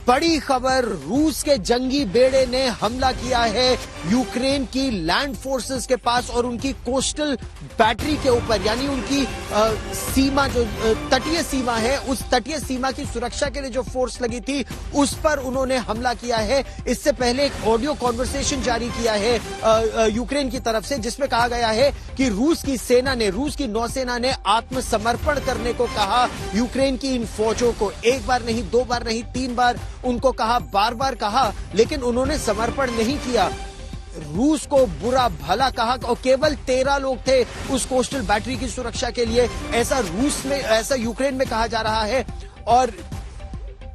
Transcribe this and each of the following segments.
बड़ी खबर, रूस के जंगी बेड़े ने हमला किया है यूक्रेन की लैंड फोर्सेस के पास और उनकी कोस्टल बैटरी के ऊपर, यानी उनकी सीमा, जो तटीय सीमा है, उस तटीय सीमा की सुरक्षा के लिए जो फोर्स लगी थी उस पर उन्होंने हमला किया है। इससे पहले एक ऑडियो कॉन्वर्सेशन जारी किया है यूक्रेन की तरफ से, जिसमें कहा गया है कि रूस की नौसेना ने आत्मसमर्पण करने को कहा यूक्रेन की इन फौजों को। एक बार नहीं, दो बार नहीं, 3 बार उनको कहा, बार बार कहा, लेकिन उन्होंने समर्पण नहीं किया। रूस को बुरा भला कहा और केवल 13 लोग थे उस कोस्टल बैटरी की सुरक्षा के लिए, ऐसा यूक्रेन में कहा जा रहा है। और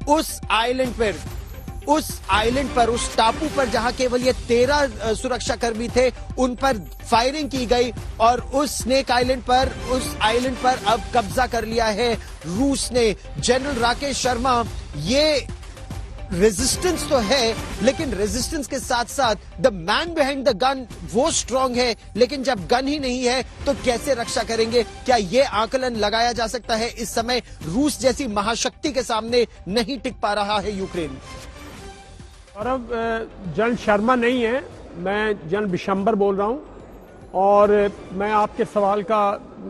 उस आइलैंड पर, उस टापू पर जहां केवल ये 13 सुरक्षाकर्मी थे, उन पर फायरिंग की गई और उस स्नेक आइलैंड पर अब कब्जा कर लिया है रूस ने। जनरल राकेश शर्मा, ये रेजिस्टेंस तो है, लेकिन रेजिस्टेंस के साथ साथ the man behind the gun वो स्ट्रांग है, लेकिन जब गन ही नहीं है तो कैसे रक्षा करेंगे? क्या ये आकलन लगाया जा सकता है इस समय रूस जैसी महाशक्ति के सामने नहीं टिक पा रहा है यूक्रेन? गौरव, जनरल शर्मा नहीं है, मैं जनरल बिशंबर बोल रहा हूं और मैं आपके सवाल का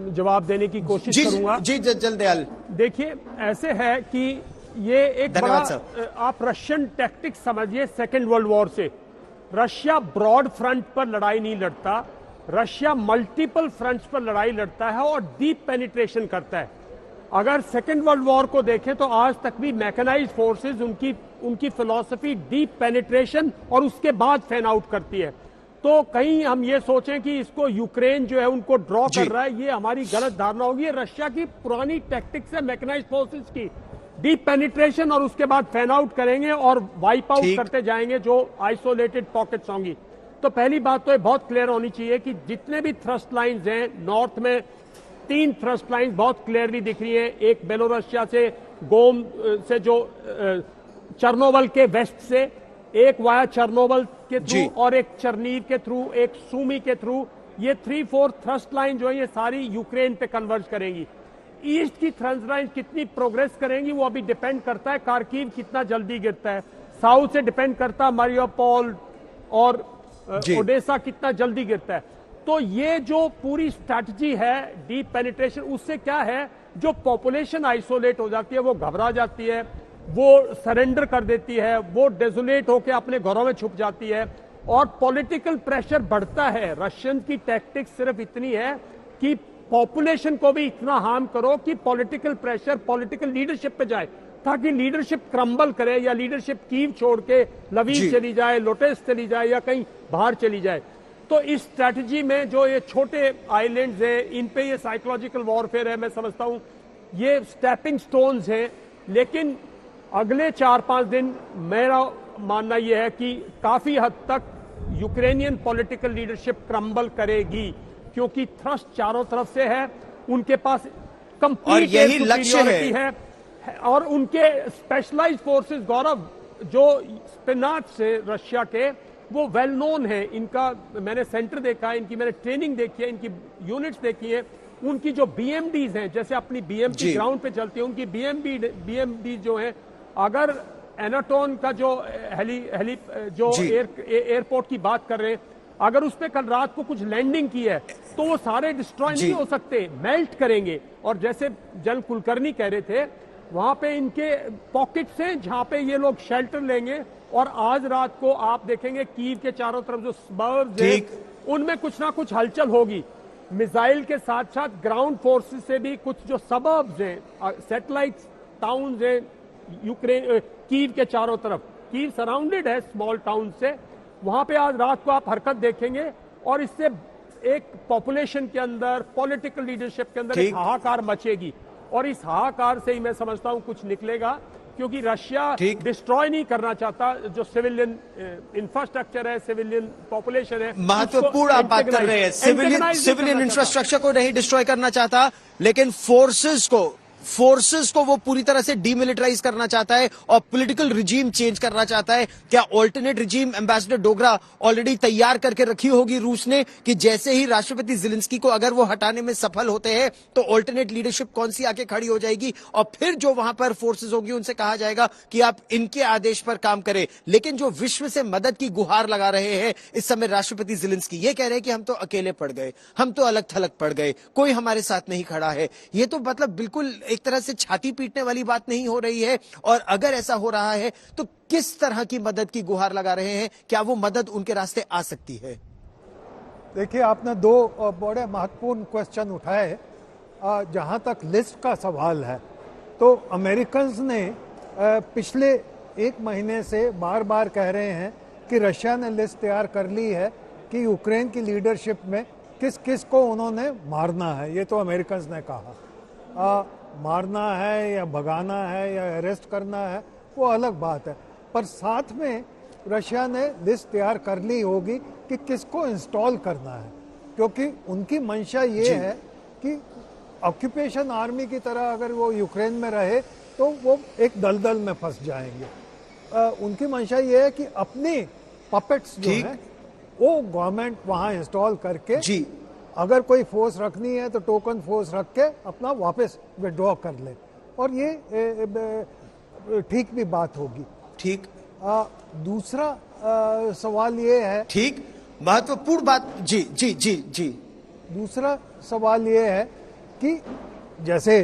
जवाब देने की कोशिश करूंगा। जी जलदयाल, देखिए, ऐसे है कि ये एक बड़ा, आप रशियन टैक्टिक्स समझिए सेकेंड वर्ल्ड वॉर से। रशिया ब्रॉड फ्रंट पर लड़ाई नहीं लड़ता, रशिया मल्टीपल फ्रंट्स पर लड़ाई लड़ता है और डीप पेनिट्रेशन करता है। अगर सेकेंड वर्ल्ड वॉर को देखें तो आज तक भी मैकेनाइज्ड फोर्सेस उनकी फिलॉसफी डीप पेनिट्रेशन और उसके बाद फैन आउट करती है। तो कहीं हम ये सोचें कि इसको यूक्रेन जो है उनको ड्रॉ कर रहा है, ये हमारी गलत धारणा होगी। रशिया की पुरानी टैक्टिक्स है मैकेनाइज्ड फोर्सेस की, डीप पेनिट्रेशन और उसके बाद फैन आउट करेंगे और वाइप आउट करते जाएंगे जो आइसोलेटेड पॉकेट्स होंगी। तो पहली बात तो ये बहुत क्लियर होनी चाहिए कि जितने भी थ्रस्ट लाइंस हैं, नॉर्थ में 3 थ्रस्ट लाइंस बहुत क्लियरली दिख रही है। एक बेलोरसिया से, गोम से, जो चर्नोबल के वेस्ट से, एक वाया चर्नोबल के थ्रू और एक चरनीर के थ्रू, एक सूमी के थ्रू। ये 3-4 थ्रस्ट लाइन जो है ये सारी यूक्रेन पे कन्वर्ज करेंगी। ईस्ट की थ्रस्ट लाइन कितनी प्रोग्रेस करेंगी वो अभी डिपेंड करता है खार्किव कितना जल्दी गिरता है, साउथ से डिपेंड करता है मारियोपोल और ओडेसा कितना जल्दी गिरता है। तो ये जो पूरी स्ट्रैटेजी है डीप पेनिट्रेशन, उससे क्या है, जो पॉपुलेशन आइसोलेट हो जाती है वो घबरा जाती है, वो सरेंडर कर देती है, वो डेजोलेट होकर अपने घरों में छुप जाती है और पॉलिटिकल प्रेशर बढ़ता है। रशियन की टैक्टिक्स सिर्फ इतनी है कि पॉपुलेशन को भी इतना हार्म करो कि पॉलिटिकल प्रेशर पॉलिटिकल लीडरशिप पे जाए, ताकि लीडरशिप क्रम्बल करे या लीडरशिप कीव छोड़ के लवीव चली जाए, लोटेस चली जाए या कहीं बाहर चली जाए। तो इस स्ट्रैटेजी में जो ये छोटे आइलैंड्स हैं, इन पे ये साइकोलॉजिकल वॉरफेयर है, मैं समझता हूं ये स्टेपिंग स्टोन्स हैं। लेकिन अगले 4-5 दिन मेरा मानना यह है कि काफी हद तक यूक्रेनियन पॉलिटिकल लीडरशिप क्रम्बल करेगी, क्योंकि थ्रस्ट चारों तरफ से है, उनके पास कंप्लीट यही लक्ष्य है और उनके स्पेशलाइज्ड फोर्सेस, गौरव, जो स्पिनाच से रशिया के, वो वेल नोन है। इनका मैंने सेंटर देखा है, इनकी मैंने ट्रेनिंग देखी है, इनकी यूनिट्स देखी है, उनकी जो बीएमडीज हैं, जैसे अपनी बीएमपी ग्राउंड पे चलती है, उनकी बीएमडी जो है, अगर एनाटोन का जो एयरपोर्ट की बात कर रहे हैं, अगर उस पर कल रात को कुछ लैंडिंग की है तो वो सारे डिस्ट्रॉय नहीं हो सकते, मेल्ट करेंगे। और जैसे जनरल कुलकर्णी कह रहे थे, वहां पे इनके पॉकेट्स हैं जहां पे ये लोग शेल्टर लेंगे। और आज रात को आप देखेंगे कीव के चारों तरफ जो सबर्ब्स हैं, उनमें कुछ ना कुछ हलचल होगी। मिसाइल के साथ साथ ग्राउंड फोर्सेस से भी कुछ जो सबर्ब्स हैं, सैटेलाइट टाउन्स हैं यूक्रेन, कीव के चारों तरफ, कीव सराउंडेड है स्मॉल टाउन से, वहां पे आज रात को आप हरकत देखेंगे। और इससे एक पॉपुलेशन के अंदर, पॉलिटिकल लीडरशिप के अंदर एक हाहाकार मचेगी और इस हाहाकार से ही मैं समझता हूं कुछ निकलेगा, क्योंकि रशिया डिस्ट्रॉय नहीं करना चाहता जो सिविलियन इंफ्रास्ट्रक्चर है, सिविलियन पॉपुलेशन है। महत्वपूर्ण आप बात कर रहे हैं, सिविलियन इंफ्रास्ट्रक्चर को नहीं डिस्ट्रॉय करना चाहता, लेकिन फोर्सेस को वो पूरी तरह से डीमिलिटराइज करना चाहता है और पॉलिटिकल रिजीम चेंज करना चाहता है? क्या alternate regime ambassador Dogra already तैयार करके रखी होगी रूस ने कि जैसे ही राष्ट्रपति ज़ेलेंस्की को अगर वो हटाने में सफल होते हैं तो ऑल्टरनेट लीडरशिप कौन सी आके खड़ी हो जाएगी और फिर जो वहां पर फोर्सेस होगी उनसे कहा जाएगा कि आप इनके आदेश पर काम करें? लेकिन जो विश्व से मदद की गुहार लगा रहे हैं इस समय राष्ट्रपति ज़ेलेंस्की, ये कह रहे हैं कि हम तो अकेले पड़ गए, हम तो अलग थलग पड़ गए, कोई हमारे साथ नहीं खड़ा है। ये तो मतलब बिल्कुल एक तरह से छाती पीटने वाली बात नहीं हो रही है? और अगर ऐसा हो रहा है तो किस तरह की मदद की गुहार लगा रहे हैं? क्या वो मदद उनके रास्ते आ सकती है? देखिए, आपने दो बड़े महत्वपूर्ण क्वेश्चन उठाए। जहां तक लिस्ट का सवाल है तो अमेरिकन्स ने पिछले एक महीने से बार बार कह रहे हैं कि रशिया ने लिस्ट तैयार कर ली है कि यूक्रेन की लीडरशिप में किस किस को उन्होंने मारना है। ये तो अमेरिकन्स ने कहा। मारना है या भगाना है या अरेस्ट करना है वो अलग बात है, पर साथ में रशिया ने लिस्ट तैयार कर ली होगी कि किसको इंस्टॉल करना है, क्योंकि उनकी मंशा ये है कि ऑक्यूपेशन आर्मी की तरह अगर वो यूक्रेन में रहे तो वो एक दलदल में फंस जाएंगे। उनकी मंशा ये है कि अपनी पपेट्स जो है वो गवर्नमेंट वहां इंस्टॉल करके अगर कोई फोर्स रखनी है तो टोकन फोर्स रख के अपना वापस विड्रॉ कर ले, और ये ठीक भी बात होगी। ठीक। दूसरा सवाल ये है, ठीक, महत्वपूर्ण बात। जी जी जी जी। दूसरा सवाल ये है कि जैसे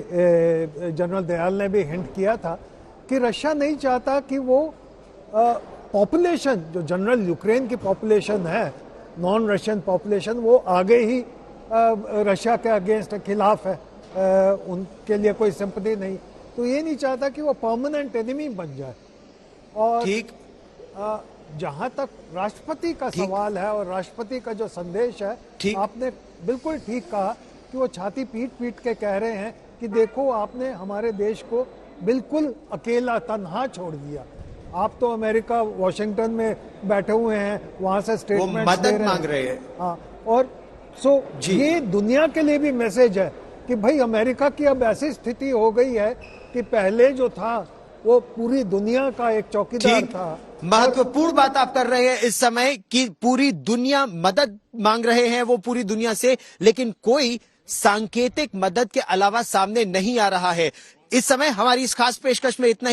जनरल दयाल ने भी हिंट किया था कि रशिया नहीं चाहता कि वो पॉपुलेशन, जो जनरल यूक्रेन की पॉपुलेशन है, नॉन रशियन पॉपुलेशन, वो आगे ही रशिया के अगेंस्ट खिलाफ है, उनके लिए कोई सिंपैथी नहीं, तो ये नहीं चाहता कि वो परमानेंट एनिमी बन जाए। और ठीक। जहां तक राष्ट्रपति का सवाल है और राष्ट्रपति का जो संदेश है, आपने बिल्कुल ठीक कहा कि वो छाती पीट पीट के कह रहे हैं कि देखो आपने हमारे देश को बिल्कुल अकेला तन्हा छोड़ दिया। आप तो अमेरिका वाशिंगटन में बैठे हुए हैं, वहां से स्टेटमेंट मदद मांग रहे हैं। हाँ, और ये दुनिया के लिए भी मैसेज है कि भाई अमेरिका की अब ऐसी स्थिति हो गई है कि पहले जो था वो पूरी दुनिया का एक चौकीदार था। महत्वपूर्ण बात आप कर रहे हैं इस समय कि पूरी दुनिया मदद मांग रहे हैं वो पूरी दुनिया से, लेकिन कोई सांकेतिक मदद के अलावा सामने नहीं आ रहा है। इस समय हमारी इस खास पेशकश में इतना ही।